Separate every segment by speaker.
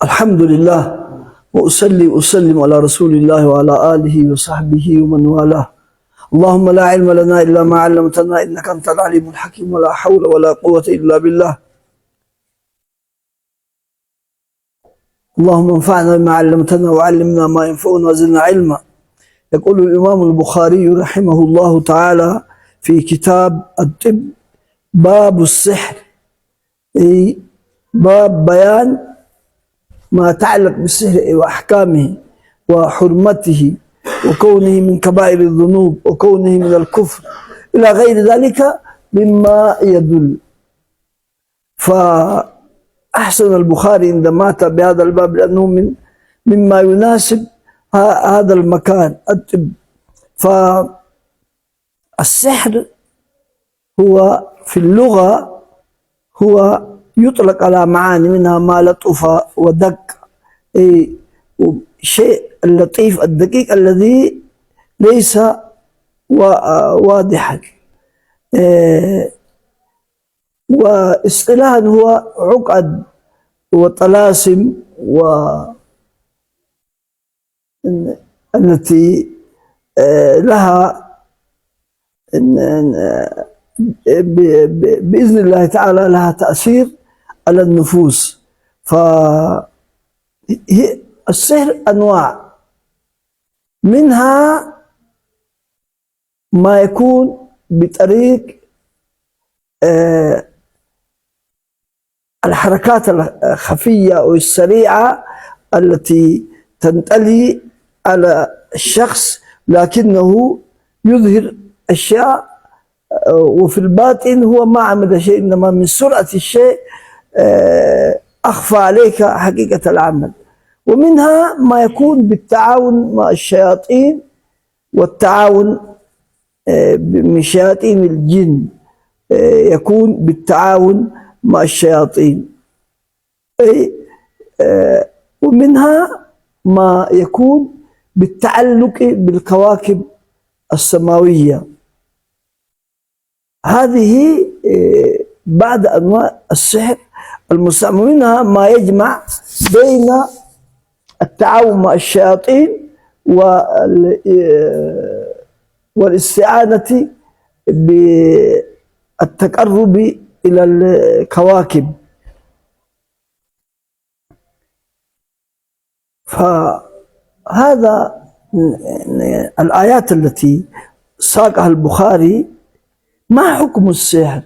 Speaker 1: الحمد لله وأصلي وأسلم على رسول الله وعلى آله وصحبه ومن والاه. اللهم لا علم لنا إلا ما علمتنا إنك أنت العليم الحكيم ولا حول ولا قوة إلا بالله. اللهم انفعنا بما علمتنا وعلمنا ما ينفعنا وزدنا علما. يقول الإمام البخاري رحمه الله تعالى في كتاب الطب باب السحر، أي باب بيان ما يتعلق بالسحر وأحكامه وحرمته وكونه من كبائر الذنوب وكونه من الكفر إلى غير ذلك مما يدل. فأحسن البخاري عندما أتى بهذا الباب لأنه مما يناسب هذا المكان الطب. فالسحر هو في اللغة هو يطلق على معاني منها ما لطف ودق، شيء اللطيف الدقيق الذي ليس واضحا، واصطلاحا هو عقد وطلاسم التي لها بإذن الله تعالى لها تأثير على النفوس. فالسحر أنواع، منها ما يكون بطريق الحركات الخفية أو السريعة التي تنطلي على الشخص لكنه يظهر أشياء وفي الباطن هو ما عمل شيء، إنما من سرعة الشيء أخفى عليك حقيقة العمل. ومنها ما يكون بالتعاون مع الشياطين والتعاون من شياطين الجن، يكون بالتعاون مع الشياطين. ومنها ما يكون بالتعلق بالكواكب السماوية. هذه بعض أنواع السحر المستعمل. منها ما يجمع بين التعاون مع الشياطين والاستعانة بالتقرب إلى الكواكب. فهذا الآيات التي ساقها البخاري. ما حكم السحر؟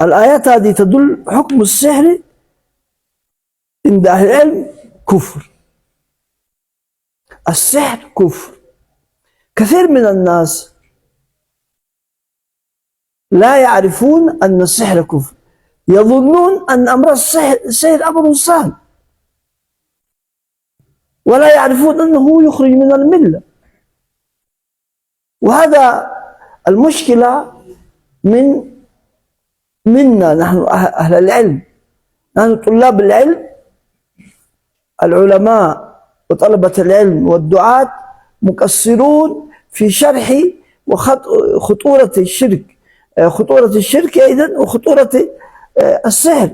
Speaker 1: الآيات هذه تدل حكم السحر عند أهل العلم كفر. السحر كفر. كثير من الناس لا يعرفون أن السحر كفر، يظنون أن أمر السحر أمر سهل، ولا يعرفون أنه يخرج من الملة. وهذا المشكلة منا نحن أهل العلم، نحن طلاب العلم، العلماء وطلبة العلم والدعاة مقصرون في شرح خطورة الشرك، خطورة الشرك أيضا وخطورة السحر،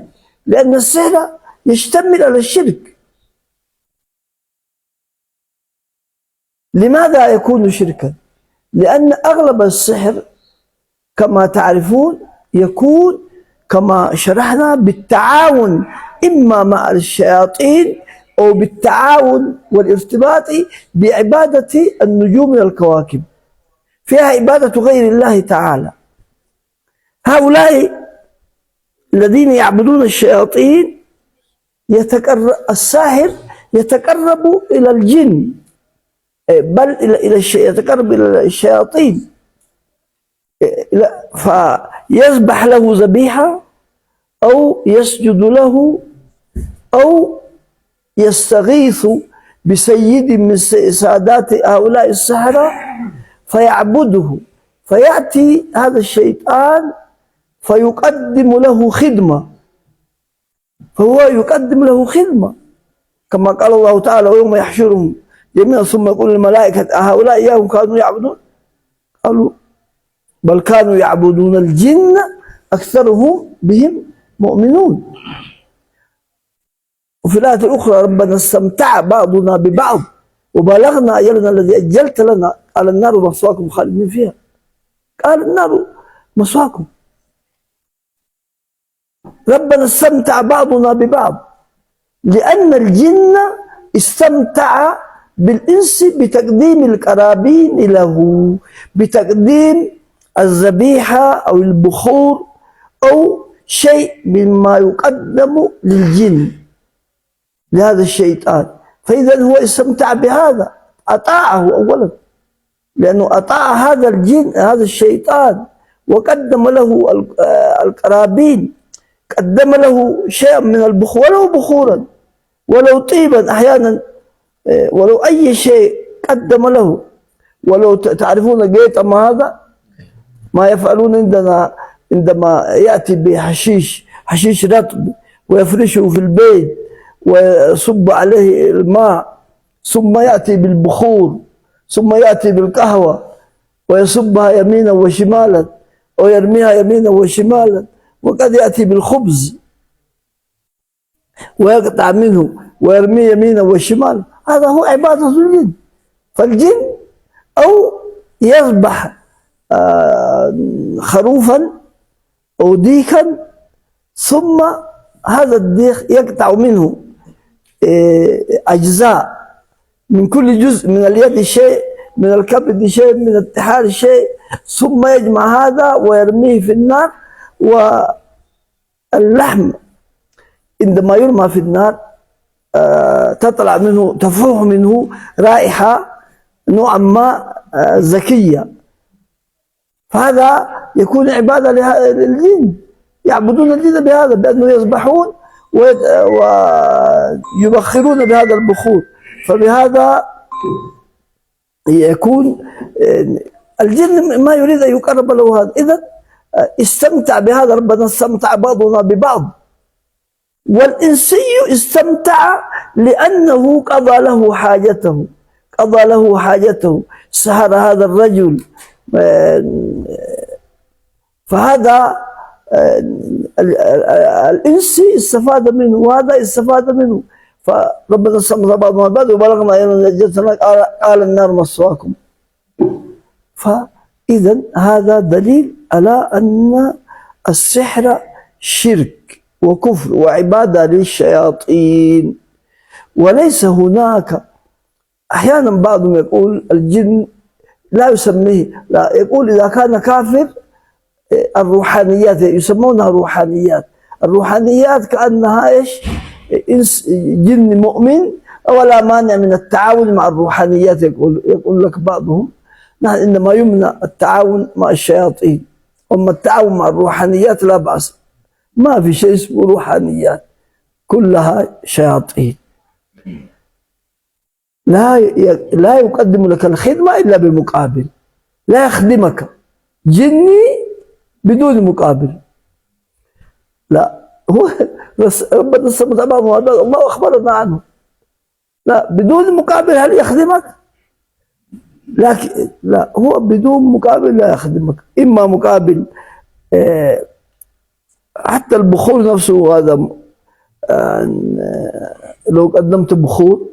Speaker 1: لأن السحر يشتمل على الشرك. لماذا يكون شركا؟ لأن أغلب السحر كما تعرفون يكون كما شرحنا بالتعاون إما مع الشياطين أو بالتعاون والارتباط بعبادة النجوم من الكواكب، فيها عبادة غير الله تعالى. هؤلاء الذين يعبدون الشياطين الساحر يتقرب إلى الجن، بل يتقرب إلى الشياطين، فيذبح له ذبيحة أو يسجد له أو يستغيث بسيد من سادات هؤلاء السحرة فيعبده، فيأتي هذا الشيطان فيقدم له خدمة، فهو يقدم له خدمة كما قال الله تعالى: ويوم يحشرهم جميعا ثم يقول للملائكة أهؤلاء إياهم كانوا يعبدون؟ قالوا بل كانوا يعبدون الجن أكثرهم بهم مؤمنون. وفي الآية الأخرى ربنا استمتع بعضنا ببعض وبلغنا أجلنا الذي أجلت لنا، قال النار مثواكم خالدين فيها. قال النار مثواكم. ربنا استمتع بعضنا ببعض لأن الجن استمتع بالإنس بتقديم القرابين له، بتقديم الذبيحة أو البخور أو شيء مما يقدم للجن لهذا الشيطان. فإذا هو استمتع بهذا، أطاعه أولا لأنه أطاع هذا الجن هذا الشيطان وقدم له القرابين، قدم له شيئا من البخور ولو بخورا ولو طيبا أحيانا ولو أي شيء قدم له. ولو تعرفون قيطم هذا ما يفعلون عندما يأتي حشيش رطب ويفرشه في البيت ويصب عليه الماء، ثم يأتي بالبخور، ثم يأتي بالقهوة ويصبها يمينا وشمالا ويرميها يمينا وشمالا، وقد يأتي بالخبز ويقطع منه ويرميه يمينا وشمالا. هذا هو عبادة الجن. فالجن أو يذبح خروفا أو ديكا، ثم هذا الديك يقطع منه أجزاء، من كل جزء، من اليد شيء، من الكبد شيء، من الطحال شيء، ثم يجمع هذا ويرميه في النار. واللحم عندما يرمى في النار تطلع منه، تفوح منه رائحة نوعا ما زكية. فهذا يكون عبادة للجن، يعبدون الجن بهذا، بأنه يذبحون ويبخرون بهذا البخور. فبهذا يكون الجن ما يريد أن يقرب له هذا. إذن استمتع بهذا، ربنا استمتع بعضنا ببعض. والإنسي استمتع لأنه قضى له حاجته، قضى له حاجته، سهر هذا الرجل. فهذا الإنسي استفاد منه وهذا استفاد منه. فربنا استمتع بعضنا ببعض وبلغنا أيضا أجلتنا، قال النار مثواكم. فإذا هذا دليل على أن السحر شرك وكفر وعبادة للشياطين، وليس هناك. أحيانا بعضهم يقول الجن لا يسميه، لا، يقول إذا كان كافر الروحانيات يسمونها روحانيات. الروحانيات كأنها إيش؟ جن مؤمن ولا مانع من التعاون مع الروحانيات. يقول لك بعضهم نحن إنما يمنع التعاون مع الشياطين، أما التعاون مع الروحانيات لا بأس. ما في شيء اسمه روحانيات، كلها شياطين. لا يقدم لك الخدمة إلا بمقابل، لا يخدمك جني بدون مقابل. لا، هو ربنا سبحانه وتعالى الله أخبرنا عنه، لا بدون مقابل هل يخدمك؟ لكن لا، هو بدون مقابل لا يخدمك. إما مقابل حتى البخور نفسه، هذا لو قدمت بخور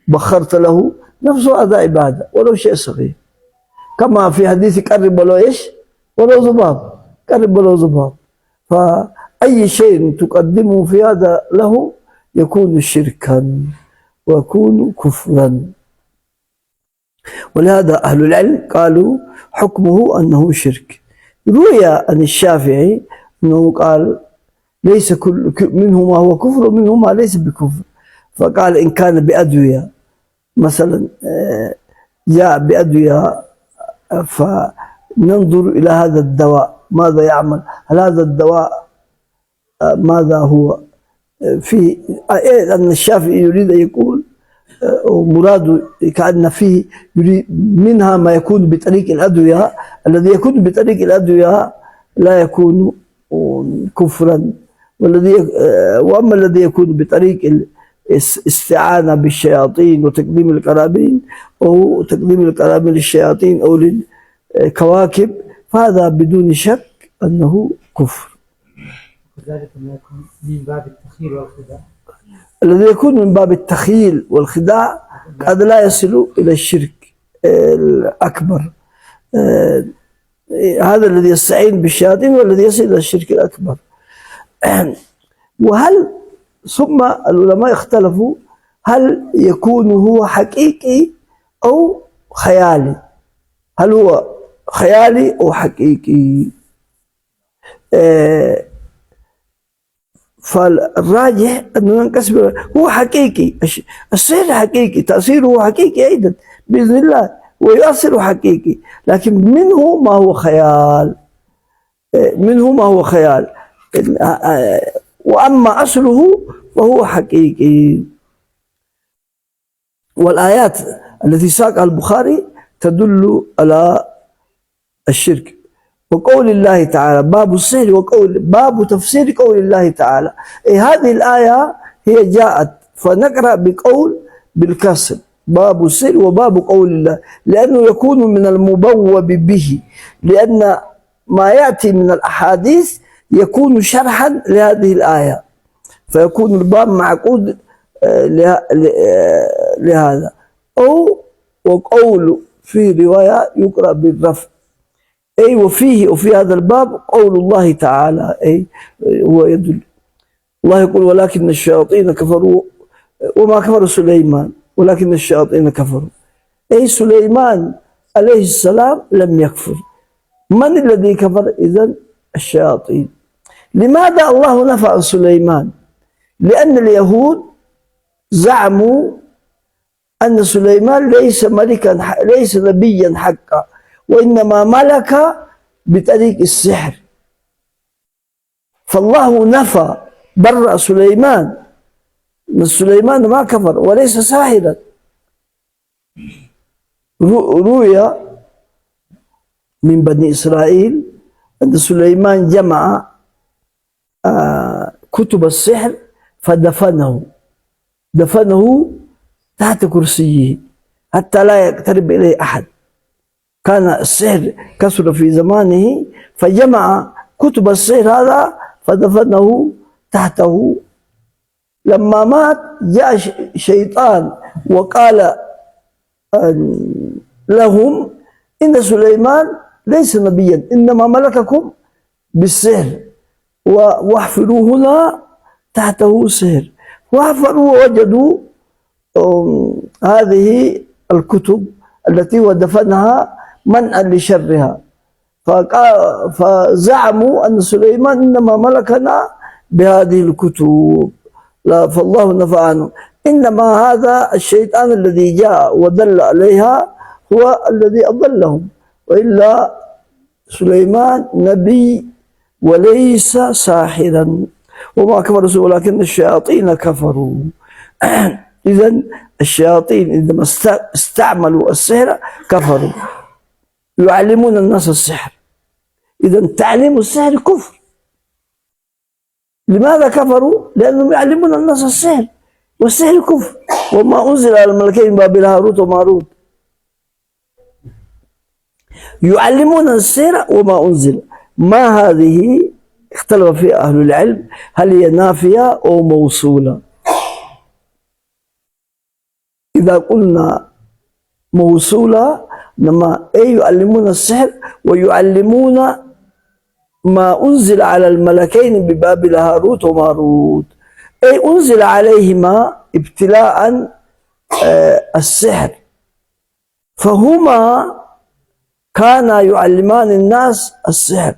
Speaker 1: بخرت له نفسه، هذا عبادة ولو شيء صغير. كما في حديث قرب ولو إيش؟ ولو ذباب، قرب ولو ذباب. فأي شيء تقدمه في هذا له يكون شركا ويكون كفرا. ولهذا أهل العلم قالوا حكمه أنه شرك. روي عن الشافعي أنه قال ليس كل منه ما هو كفر ومنه ما ليس بكفر. فقال إن كان بأدوية مثلا، جاء بأدوية، فننظر إلى هذا الدواء ماذا يعمل، هل هذا الدواء ماذا هو في أن الشافعي يريد أن يقول ومراده كأن فيه يريد منها ما يكون بطريق الأدوية، الذي يكون بطريق الأدوية لا يكون كفرا، وأما الذي يكون بطريق الاستعانة بالشياطين وتقديم القرابين أو تقديم القرابين للشياطين أو للكواكب فهذا بدون شك أنه كفر.
Speaker 2: وذلك ما يكون من باب التخيير والخداع.
Speaker 1: الذي يكون من باب التخيل والخداع هذا لا يصل إلى الشرك الأكبر. هذا الذي يستعين بالشياطين والذي يصل إلى الشرك الأكبر. ثم العلماء اختلفوا هل يكون هو حقيقي أو خيالي، هل هو خيالي أو حقيقي؟ فالراجح أنه ينقسم، هو حقيقي، السحر حقيقي، تأثيره حقيقي أيضا بإذن الله ويؤثر حقيقي، لكن منه ما هو خيال، منه ما هو خيال، وأما أصله فهو حقيقي. والآيات التي ساقها البخاري تدل على الشرك. وقول الله تعالى باب السحر، باب تفسير قول الله تعالى. هذه الآية هي جاءت فنقرأ بقول بالكسر باب السحر وباب قول الله، لأنه يكون من المبوب به، لأن ما يأتي من الأحاديث يكون شرحا لهذه الآية، فيكون الباب معقود لهذا. أو وقول في رواية يقرأ بالرفع، أي وفي هذا الباب قول الله تعالى، أي هو يدل. الله يقول ولكن الشياطين كفروا وما كفر سليمان ولكن الشياطين كفروا، أي سليمان عليه السلام لم يكفر. من الذي كفر إذن؟ الشياطين. لماذا الله نفى عن سليمان؟ لأن اليهود زعموا أن سليمان ليس ملكا، ليس نبيا حقا، وإنما ملك بطريق السحر. فالله نفى برأ سليمان، سليمان ما كفر وليس ساحرا. روي من بني إسرائيل أن سليمان جمع كتب السحر فدفنه تحت كرسيه حتى لا يقترب إليه أحد. كان السحر كثر في زمانه فجمع كتب السحر هذا فدفنه تحته. لما مات جاء شيطان وقال لهم إن سليمان ليس نبيا، إنما ملككم بالسحر، واحفروا هنا تحته سحر. وحفروا ووجدوا هذه الكتب التي ودفنها منعا لشرها، فزعموا أن سليمان إنما ملكنا بهذه الكتب، فالله نفى عنه. إنما هذا الشيطان الذي جاء ودل عليها هو الذي أضلهم، وإلا سليمان نبي وليس ساحرا. وما كفر ولكن الشياطين كفروا. إذن الشياطين عندما استعملوا السحر كفروا، يعلمون الناس السحر. إذن تعليم السحر كفر. لماذا كفروا؟ لأنهم يعلمون الناس السحر، والسحر كفر. وما أنزل على الملكين بابل هاروت وماروت، يعلمون السحر وما أنزل. ما هذه اختلف فيها أهل العلم، هل هي نافية أو موصولة؟ إذا قلنا موصولة لما يعلمون السحر ويعلمون ما أنزل على الملكين ببابل هاروت وماروت، أي أنزل عليهما ابتلاء السحر، فهما كانا يعلمان الناس السحر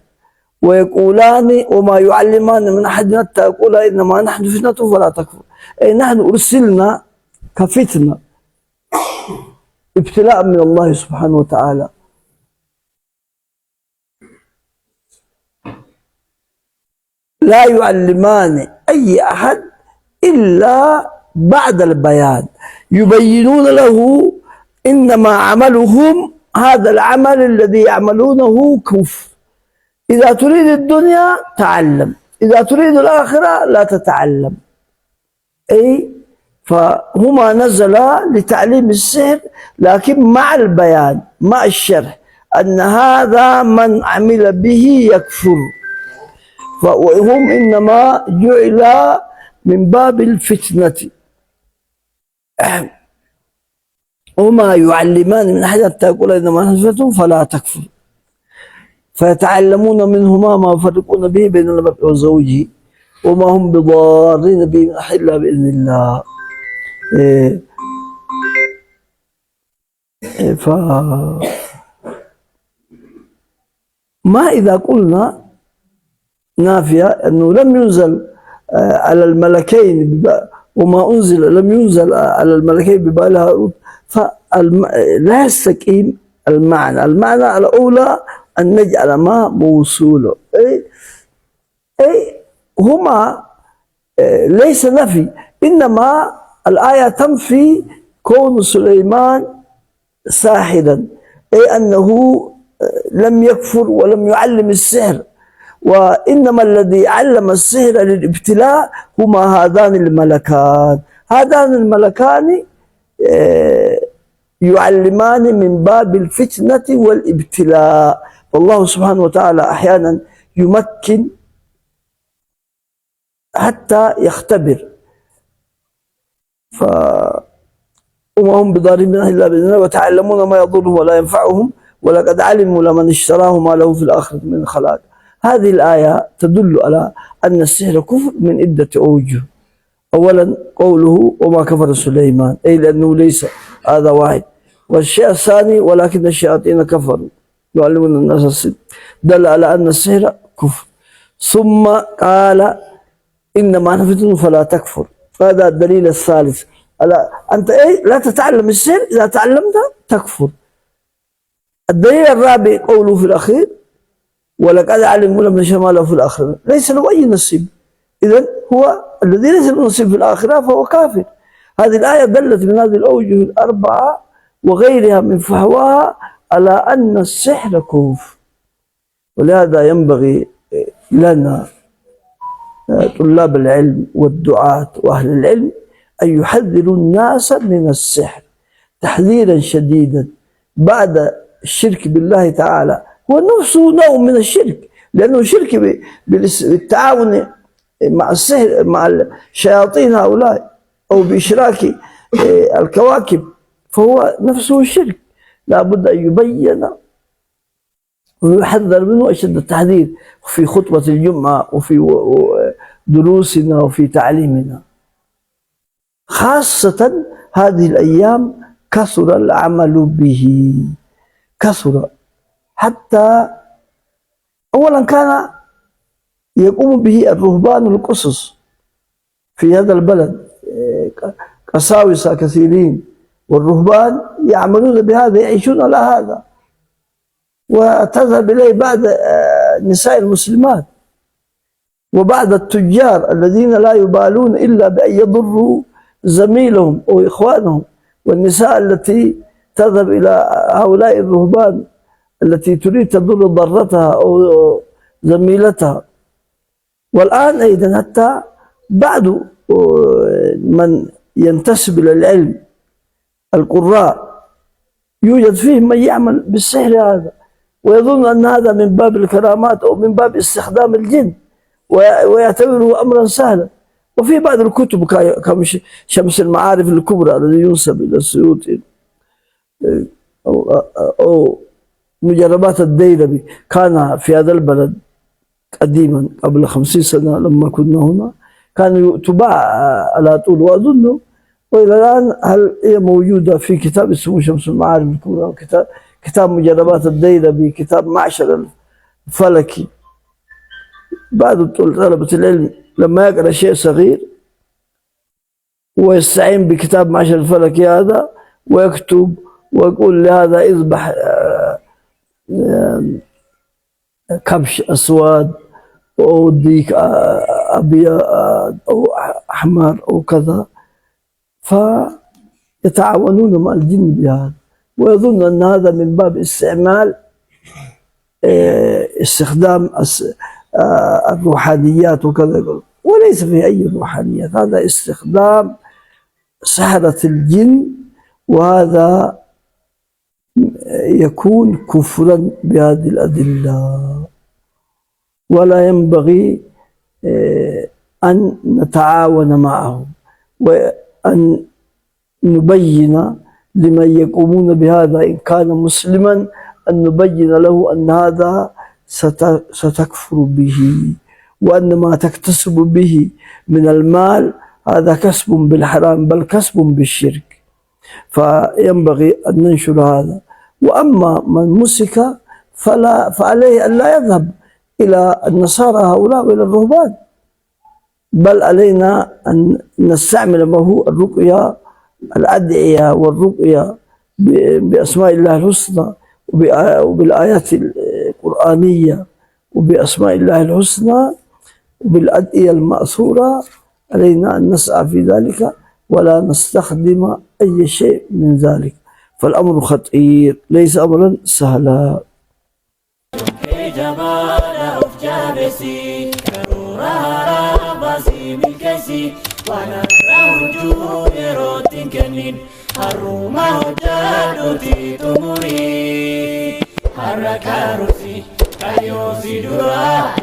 Speaker 1: ويقولان وما يعلمان من أحد حتى يقولا إنما نحن فتنة فلا تكفر، أي نحن أرسلنا كفتنة، ابتلاء من الله سبحانه وتعالى. لا يعلمان أي أحد إلا بعد البيان، يبينون له إنما عملهم هذا العمل الذي يعملونه كفر. إذا تريد الدنيا تعلم، إذا تريد الآخرة لا تتعلم. أي فهما نزلا لتعليم السحر، لكن مع البيان، مع الشرح أن هذا من عمل به يكفر. وهم إنما جعل من باب الفتنة. وما يعلمان من أحد حتى يقول إنما نحن فتنة فلا تكفر، فيتعلمون منهما ما يفرقون به بين المرء وزوجه وما هم بضارين به من أحد إلا بإذن الله. ما إذا قلنا نافية أنه لم ينزل على الملكين وما أنزل لم ينزل على الملكين ببال هاروت، فلا يستقيم المعنى. المعنى الأولى أن نجعل ما موصوله، أي هما ليس نفي، إنما الآية تنفي كون سليمان ساحرا، أي أنه لم يكفر ولم يعلم السحر، وإنما الذي علم السحر للابتلاء هما هذان الملكان. هذان الملكان يعلمان من باب الفتنة والابتلاء. والله سبحانه وتعالى أحيانا يمكن حتى يختبر. وما هم بضارين منه إلا بإذن الله وتعلمون ما يضرهم ولا ينفعهم ولقد علموا لمن اشتراه ما له في الآخرة من خلاق. هذه الآية تدل على أن السحر كفر من عدة أوجه. أولا قوله وما كفر سليمان، أي لأنه ليس هذا واحد. والشيء الثاني ولكن الشياطين كفروا يعلمون الناس السحر، دل على أن السحر كفر. ثم قال إنما أنا فتنة فلا تكفر، هذا الدليل الثالث. أنت لا تتعلم السحر، إذا تعلمت تكفر. الدليل الرابع قوله في الأخير ولقد علموا لمن شماله في الآخرة، ليس له أي نصيب. إذن هو الذي ليس له نصيب في الآخرة فهو كافر. هذه الآية دلت من هذه الأوجه الأربعة وغيرها من فحواها على أن السحر كفر. ولهذا ينبغي لنا طلاب العلم والدعاة وأهل العلم أن يحذروا الناس من السحر تحذيرا شديدا بعد الشرك بالله تعالى. هو نفسه نوع من الشرك، لأنه شرك بالتعاون مع السحر مع الشياطين هؤلاء أو بإشراك الكواكب، فهو نفسه شرك. لا بد أن يبين ويحذر منه أشد التحذير في خطبة الجمعة وفي دروسنا وفي تعليمنا. خاصة هذه الأيام كثر العمل به، كثر حتى أولا كان يقوم به الرهبان القصص في هذا البلد، قساوسة كثيرين، والرهبان يعملون بهذا يعيشون على هذا، وتذهب إليه بعض نساء المسلمات وبعض التجار الذين لا يبالون إلا بأن يضروا زميلهم أو إخوانهم، والنساء التي تذهب إلى هؤلاء الرهبان التي تريد تضر ضرتها أو زميلتها. والآن أيضا حتى بعض من ينتسب إلى العلم القراء يوجد فيهم من يعمل بالسحر هذا ويظن أن هذا من باب الكرامات أو من باب استخدام الجن ويعتبره أمرا سهلا. وفي بعض الكتب كشمس المعارف الكبرى الذي ينسب إلى السيوطي أو مجربات الديلمي، كان في هذا البلد قديما قبل 50 سنة لما كنا هنا، كان تباع على طول، وأظن وإلى الآن هل هي موجودة في كتاب اسمه شمس المعارف الكبرى، كتاب مجربات الديلمي، كتاب معشر الفلكي. بعض طلبة العلم لما يقرأ شيء صغير ويستعين بكتاب معشر الفلكي هذا ويكتب ويقول لهذا اذبح كبش أسود أو ديك أبيض أو أحمر أو كذا، فيتعاونون مع الجن بهذا ويظن أن هذا من باب استخدام الروحانيات وكذا، وليس فيه أي روحانيات، هذا استخدام سحرة الجن، وهذا يكون كفرا بهذه الأدلة. ولا ينبغي أن نتعاون معهم وأن نبين لمن يقومون بهذا إن كان مسلما أن نبين له أن هذا ستكفر به، وأن ما تكتسب به من المال هذا كسب بالحرام بل كسب بالشرك، فينبغي أن ننشر هذا. وأما من مسك فعليه أن لا يذهب إلى النصارى هؤلاء وإلى الرهبان، بل علينا أن نستعمل ما هو الرقية، الأدعية والرقية بأسماء الله الحسنى وبالآيات القرآنية وبأسماء الله الحسنى وبالأدعية المأثورة. علينا أن نسعى في ذلك ولا نستخدم أي شيء من ذلك، فالأمر خطير ليس أمرا سهلا.
Speaker 2: Haraka rusi kayo sidura